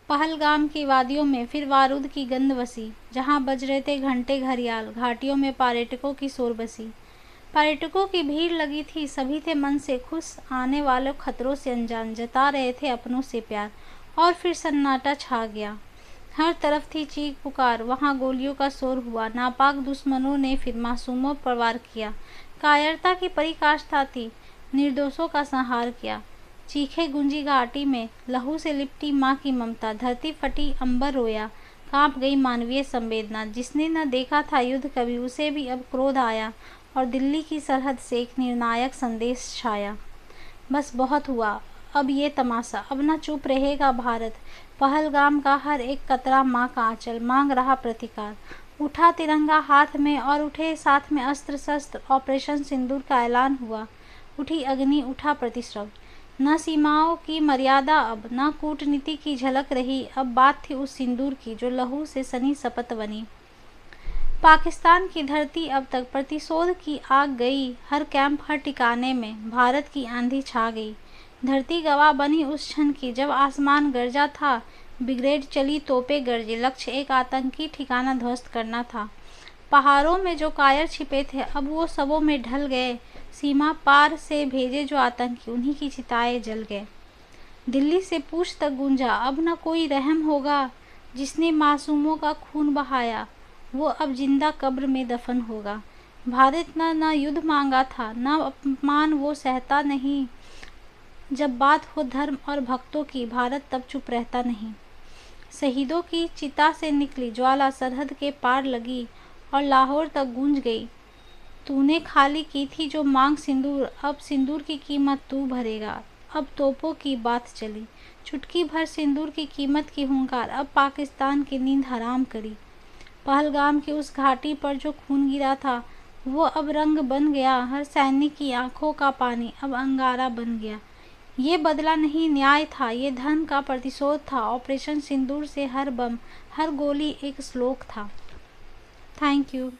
पहलगाम की वादियों में फिर बारूद की गंध बसी, जहाँ बज रहे थे घंटे घड़ियाल, घाटियों में पर्यटकों की शोर बसी। पर्यटकों की भीड़ लगी थी, सभी थे मन से खुश, आने वाले खतरों से अनजान, जता रहे थे अपनों से प्यार। और फिर सन्नाटा छा गया, हर तरफ थी चीख पुकार, वहाँ गोलियों का शोर हुआ, नापाक दुश्मनों ने फिर मासूमों पर वार किया। कायरता की पराकाष्ठा थी, निर्दोषों का संहार किया। चीखें गूंजी घाटी में, लहू से लिपटी माँ की ममता, धरती फटी, अंबर रोया, कांप गई मानवीय संवेदना। जिसने न देखा था युद्ध कभी, उसे भी अब क्रोध आया, और दिल्ली की सरहद से एक निर्णायक संदेश छाया। बस बहुत हुआ अब ये तमाशा, अब न चुप रहेगा भारत। पहलगाम का हर एक कतरा माँ का आंचल मांग रहा प्रतिकार। उठा तिरंगा हाथ में और उठे साथ में अस्त्र शस्त्र, ऑपरेशन सिंदूर का ऐलान हुआ। उठी अग्नि, उठा प्रतिशब्द, न सीमाओं की मर्यादा अब, न कूटनीति की झलक रही। अब बात थी उस सिंदूर की जो लहू से सनी शपथ बनी। पाकिस्तान की धरती अब तक प्रतिशोध की आग गई, हर कैंप हर ठिकाने में भारत की आंधी छा गई। धरती गवाह बनी उस क्षण की जब आसमान गरजा था, ब्रिगेड चली, तोपें गरजे, लक्ष्य एक आतंकी ठिकाना ध्वस्त करना था। पहाड़ों में जो कायर छिपे थे अब वो सबों में ढल गए, सीमा पार से भेजे जो आतंकी उन्हीं की चिताएं जल गए। दिल्ली से पूंछ तक गूंजा, अब न कोई रहम होगा, जिसने मासूमों का खून बहाया वो अब जिंदा कब्र में दफन होगा। भारत न युद्ध मांगा था, न अपमान वो सहता नहीं। जब बात हो धर्म और भक्तों की, भारत तब चुप रहता नहीं। शहीदों की चिता से निकली ज्वाला सरहद के पार लगी, और लाहौर तक गूंज गई। तूने खाली की थी जो मांग सिंदूर, अब सिंदूर की कीमत तू भरेगा। अब तोपों की बात चली, चुटकी भर सिंदूर की कीमत की हुंकार, अब पाकिस्तान की नींद हराम करी। पहलगाम की उस घाटी पर जो खून गिरा था वो अब रंग बन गया, हर सैनिक की आंखों का पानी अब अंगारा बन गया। ये बदला नहीं न्याय था, ये धर्म का प्रतिशोध था। ऑपरेशन सिंदूर से हर बम, हर गोली एक श्लोक था। Thank you.